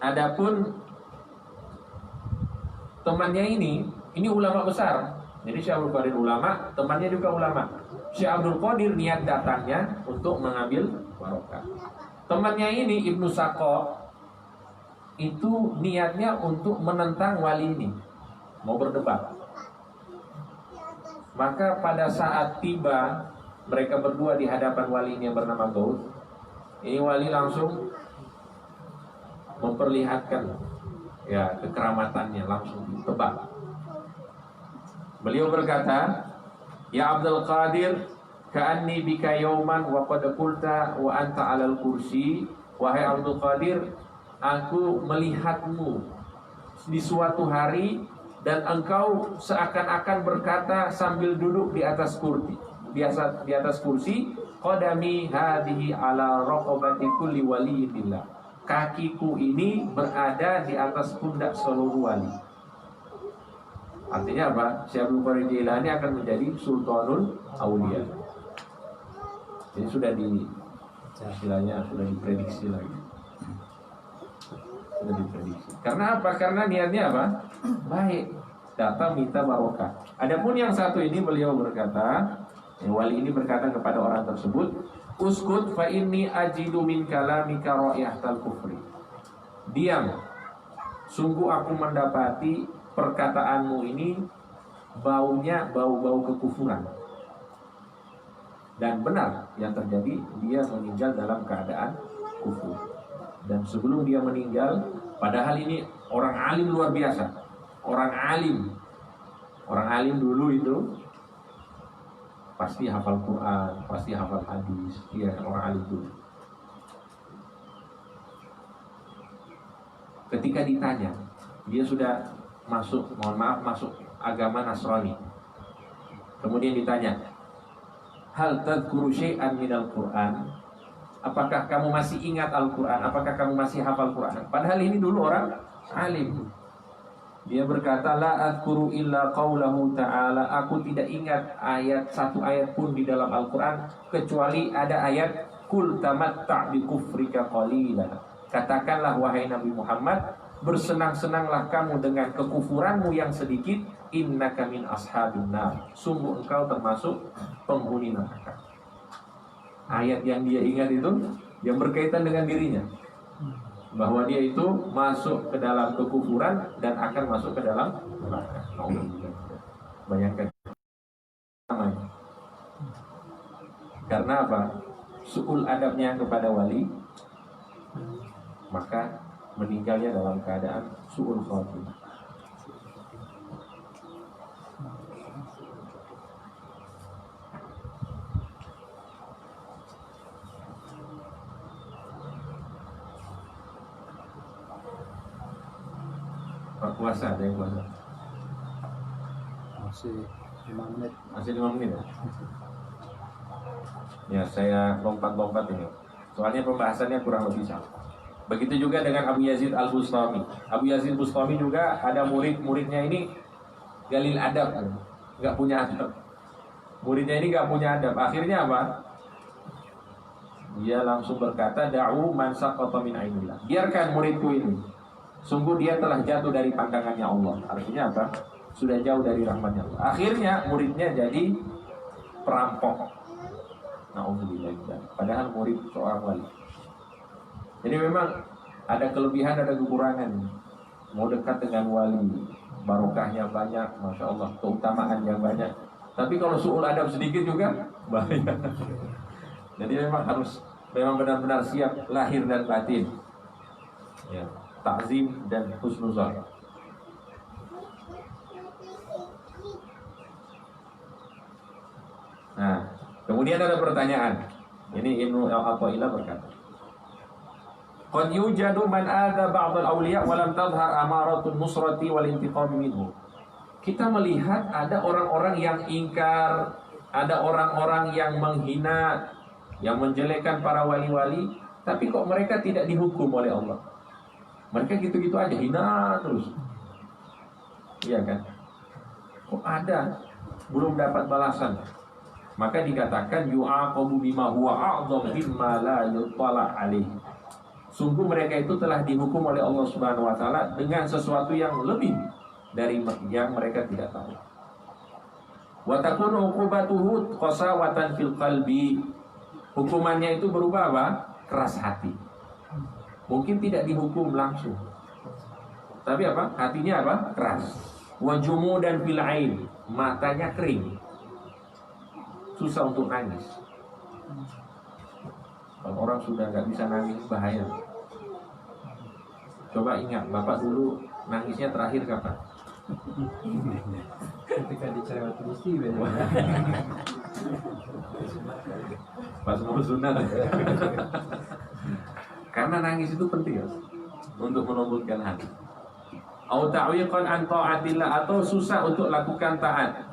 Adapun temannya ini ulama besar. Jadi Syekh Abdul Qadir ulama, temannya juga ulama. Syekh Abdul Qadir niat datangnya untuk mengambil barokah. Temannya ini Ibnu Saqo itu niatnya untuk menentang wali ini, mau berdebat. Maka pada saat tiba mereka berdua di hadapan wali ini yang bernama Gauth, ini wali langsung memperlihatkan kekeramatannya, langsung ditebak. Beliau berkata, ya Abdul Qadir, ka'anni bika yauman wa qad qulta wa anta 'alal kursi. Wahai Abdul Qadir, aku melihatmu di suatu hari dan engkau seakan-akan berkata sambil duduk di atas kursi. Di atas kursi, qadami hadhihi 'ala raqabati kulli waliyillah. Kakiku ini berada di atas pundak seluruh wali. Artinya apa? Syekh Abdul Qadir Jailani akan menjadi Sultanul Aulia. Ini sudah diprediksi lagi. Sudah diprediksi. Karena apa? Karena niatnya apa? Baik. Datang minta barokah. Adapun yang satu ini beliau berkata, wali ini berkata kepada orang tersebut, uskut fa inni ajidu min kalamika ra'ihatal kufri. Diam. Sungguh aku mendapati perkataanmu ini baunya bau-bau kekufuran. Dan benar yang terjadi, dia meninggal dalam keadaan kufur. Dan sebelum dia meninggal, padahal ini orang alim luar biasa. Orang alim dulu itu pasti hafal Quran, pasti hafal hadis. Dia orang alim dulu. Ketika ditanya, dia sudah masuk agama Nasrani. Kemudian ditanya, hal tadhkuru syai'an minal Qur'an? Apakah kamu masih ingat Al-Quran? Apakah kamu masih hafal Quran? Padahal ini dulu orang alim. Dia berkata, la adhkuru illa qawlahu ta'ala. Aku tidak ingat satu ayat pun di dalam Al-Quran kecuali ada ayat kul tamatta' bi kufrika qalila. Katakanlah wahai Nabi Muhammad, bersenang-senanglah kamu dengan kekufuranmu yang sedikit, innaka min ashabin nar. Sungguh engkau termasuk penghuni neraka. Ayat yang dia ingat itu yang berkaitan dengan dirinya, bahwa dia itu masuk ke dalam kekufuran dan akan masuk ke dalam neraka. Bayangkan namanya. Karena apa? Su'ul adabnya kepada wali, maka meninggalnya dalam keadaan su'ul khatimah. Puasa, ada yang puasa? Masih 5 menit. Masih 5 menit ya? Ya, saya lompat-lompat ini. Soalnya pembahasannya kurang lebih sama. Begitu juga dengan Abu Yazid Al-Bustami. Abu Yazid Bustami juga ada muridnya ini galil adab, nggak punya adab. Muridnya ini nggak punya adab. Akhirnya apa? Dia langsung berkata, da'u man saqata min ainillah. Biarkan muridku ini. Sungguh dia telah jatuh dari pandangannya Allah. Artinya apa? Sudah jauh dari rahmatnya Allah. Akhirnya muridnya jadi perampok. Na'udzubillah. Padahal murid seorang wali. Jadi memang ada kelebihan, ada kekurangan. Mau dekat dengan wali, barokahnya banyak, masya Allah, keutamaan yang banyak. Tapi kalau su'ul adab sedikit juga bahaya. Jadi memang benar-benar siap lahir dan batin. Ya, ta'zim dan husnuzan. Nah, kemudian ada pertanyaan. Ini Ibnu Al-Athaillah berkata, qad yujadu man adza ba'd al-awliya wa lam tadhhar amaratun nusrati wal intiqam minhu. Kita melihat ada orang-orang yang ingkar, ada orang-orang yang menghina, yang menjelekkan para wali-wali, tapi kok mereka tidak dihukum oleh Allah. Mereka gitu-gitu aja, hina terus. Iya kan? Kok ada belum dapat balasan? Maka dikatakan yu'aqabu bima huwa a'dham mimma la yutala alaih. Sungguh mereka itu telah dihukum oleh Allah Subhanahu wa taala dengan sesuatu yang lebih dari yang mereka tidak tahu. Wa takunu uqubatuhu qasawatan fil qalbi. Hukumannya itu berubah apa? Keras hati. Mungkin tidak dihukum langsung, tapi apa? Hatinya apa? Keras. Wa jumudan fil ain. Matanya kering. Susah untuk nangis. Kalau orang sudah nggak bisa nangis, bahaya. Coba ingat, Bapak dulu nangisnya terakhir kapan? Ketika dicerewet istri, Pas mau sunat. Karena nangis itu penting ya, untuk melembutkan hati. Au ta'wiqan an ta'atillah, atau susah untuk lakukan taat.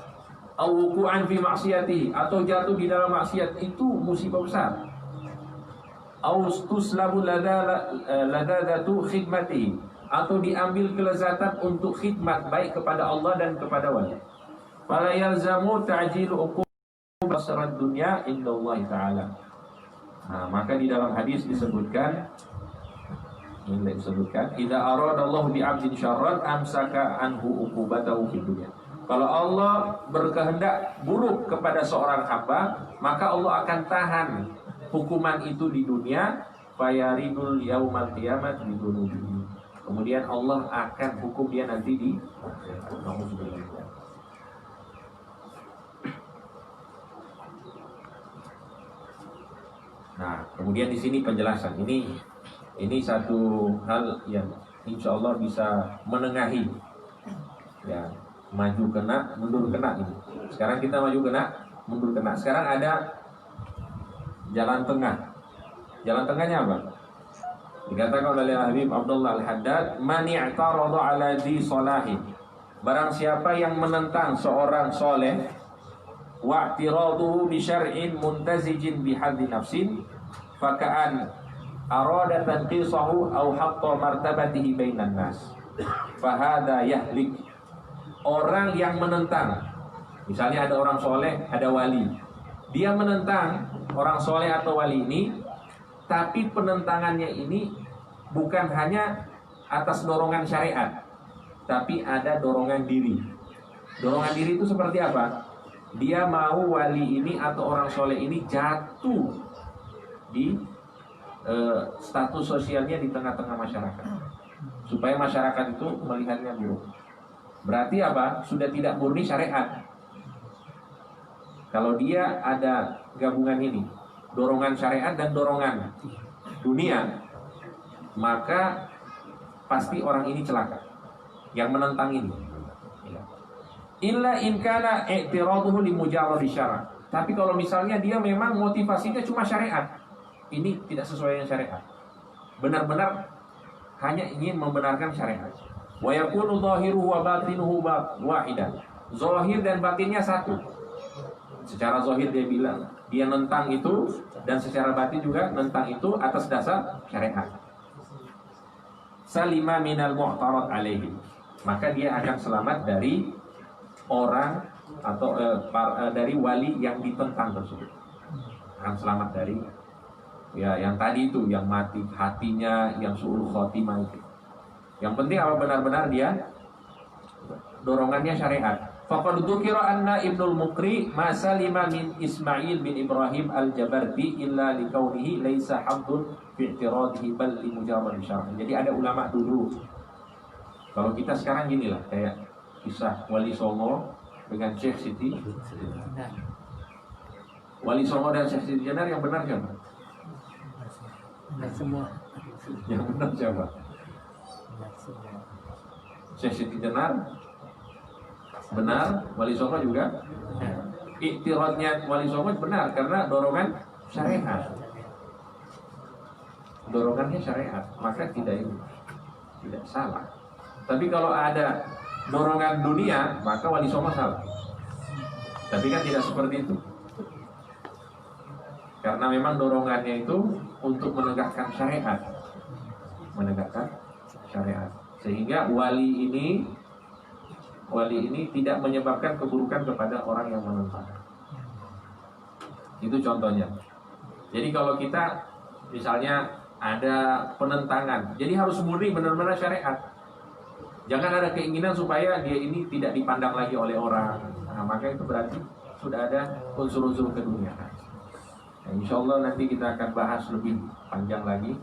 Au wuqu'an fi maksiati, atau jatuh di dalam maksiat, itu musibah besar. Au tuslabu ladadatu khidmati, atau diambil kelezatan untuk khidmat baik kepada Allah dan kepada wali. Fala yalzamu ta'jilu uqubat dunya indallahi ta'ala. Nah, maka di dalam hadis disebutkan, idza aradallahu bi 'abdin syarran amsaka anhu uqubatahu fid dunya. Kalau Allah berkehendak buruk kepada seorang hamba, maka Allah akan tahan hukuman itu di dunia, fayaridul yaumal qiyamah bidunubihi. Kemudian Allah akan hukum dia nanti di akhirat. Nah, kemudian di sini penjelasan ini Ini satu hal yang insya Allah bisa menengahi, ya, maju kena, mundur kena ini. Sekarang kita maju kena, mundur kena. Sekarang ada jalan tengah. Jalan tengahnya apa? Dikatakan oleh Habib Abdullah Al-Haddad, man i'tarada ala di salahin. Barang siapa yang menentang seorang soleh, wa'tiraduhu bi syar'in muntazijin bi haddi nafsin, faka'an arada tanqisahu aw hatta martabatihi bainan nas. Fahada yahlik. Orang yang menentang, misalnya ada orang soleh, ada wali, dia menentang orang soleh atau wali ini, tapi penentangannya ini bukan hanya atas dorongan syariat, tapi ada dorongan diri. Dorongan diri itu seperti apa? Dia mau wali ini atau orang soleh ini jatuh di status sosialnya di tengah-tengah masyarakat, supaya masyarakat itu melihatnya buruk. Berarti apa? Sudah tidak murni syariat. Kalau dia ada gabungan ini, dorongan syariat dan dorongan dunia, maka pasti orang ini celaka yang menentang ini. Illa in kana i'tiraduhu li mujarradi syara'. Tapi kalau misalnya dia memang motivasinya cuma syariat, ini tidak sesuai dengan syariat, benar-benar hanya ingin membenarkan syariat. Wa yakunu zahiruhu wa batinuhu wahidan. Zahir dan batinnya satu. Secara zahir dia bilang dia nentang itu, dan secara batin juga nentang itu atas dasar syariat. Salima minal mu'tarad alaihi. Maka dia akan selamat dari orang atau dari wali yang ditentang tersebut. Akan selamat dari yang tadi itu, yang mati hatinya, yang su'ul khotimah itu. Yang penting apa? Benar-benar dia dorongannya syariat. Faqad dzukira anna Ibnul Muqri ma salima min Ismail bin Ibrahim al-Jabarti illa likaunihi laisa hamdun fi i'tiradihi bal li mujarrad syar'i. Jadi ada ulama dulu. Kalau kita sekarang gini lah, kayak kisah Wali Songo dengan Syekh Siti. Wali Songo dan Syekh Siti Jenar yang benar siapa? Semua. Yang benar siapa? Syekh Siti Jenar benar, Wali Songo juga. Iktiradnya Wali Songo benar karena dorongan syariat. Dorongannya syariat, maka tidak salah. Tapi kalau ada dorongan dunia, maka Wali Songo salah. Tapi kan tidak seperti itu. Karena memang dorongannya itu untuk menegakkan syariat. Menegakkan syariat. Sehingga wali ini tidak menyebabkan keburukan kepada orang yang menentang. Itu contohnya. Jadi kalau kita misalnya ada penentangan, jadi harus murni benar-benar syariat. Jangan ada keinginan supaya dia ini tidak dipandang lagi oleh orang. Nah, maka itu berarti sudah ada unsur-unsur keduniaan. Nah, insya Allah nanti kita akan bahas lebih panjang lagi.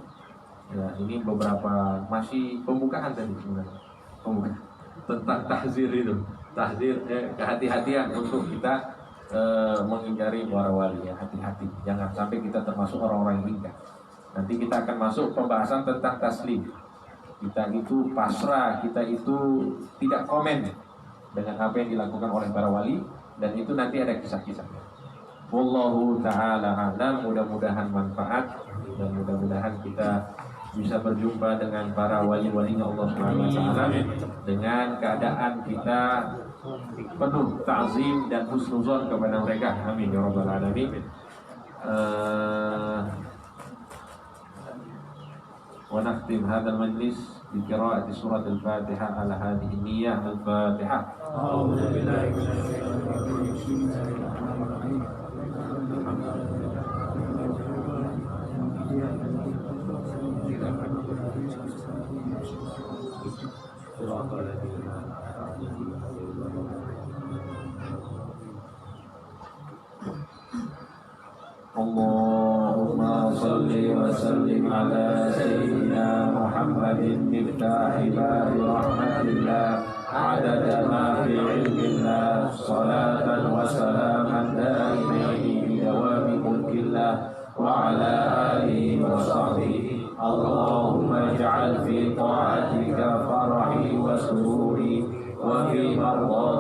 Ya, ini beberapa masih pembukaan tadi sebenarnya. Pembukaan tentang tahzir itu. Tahzir, kehati-hatian untuk kita menghindari para wali, ya, hati-hati. Jangan sampai kita termasuk orang-orang yang ringkas. Nanti kita akan masuk pembahasan tentang taslim. Kita itu pasrah, kita itu tidak komen dengan apa yang dilakukan oleh para wali, dan itu nanti ada kisah-kisahnya. Wallahu ta'ala a'lam. Mudah-mudahan manfaat dan mudah-mudahan kita bisa berjumpa dengan para wali-walinya Allah Subhanahu wa taala dengan keadaan kita penuh ta'zim dan husnuzon kepada mereka. Amin ya rabbal alamin. Wa nakhtim hadzal majlis bi qira'ati surat al-Fatihah ala hadhihi niyyah al-Fatihah. A'udzu billahi Allahumma salli wa sallim ala sayyidina Muhammadin miftahi babi rahmatillah adada ma fi ilmillah salatan wa salaman daimaini bi dawami mulkillah wa ala alihi wa sahbihi. Allah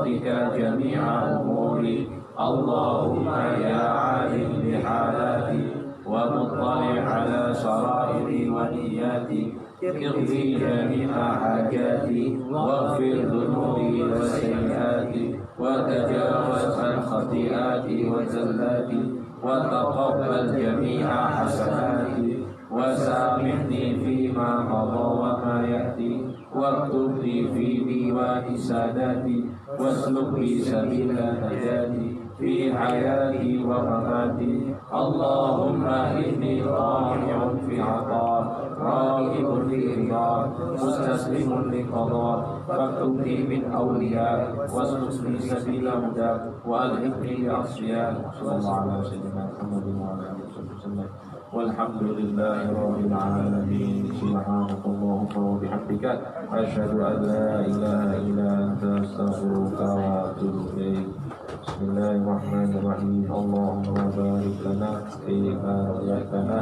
خيراتها جميع أموري. اللهم يا عالم بحالاتي ومطلع على سرائري ونياتي، اقضي جميع حاجاتي واغفر ذنوبي وسيئاتي وتجاوز عن خطيئاتي وزلاتي وتقبل جميع حسناتي وسامحني فيما مضى وما يأتي واكتب لي في ديوان ساداتي واسلك لي سبيل نجاتي في حياتي ومماتي. اللهم إني طامع في عطاء راغب في رضاك مستسلم لقضاء، فاكتب لي من أولياء واسلك لي سبيل هداك وألحقني بأصفياء. صلى الله على سيدنا محمد وعلى آله وصحبه وسلم والحمد لله رب العالمين. سبحانك اللهم وبحمدك أشهد أن لا إله إلا أنت أستغفرك وأتوب إليك. بسم الله الرحمن الرحيم. اللهم بارك لنا في ما رزقتنا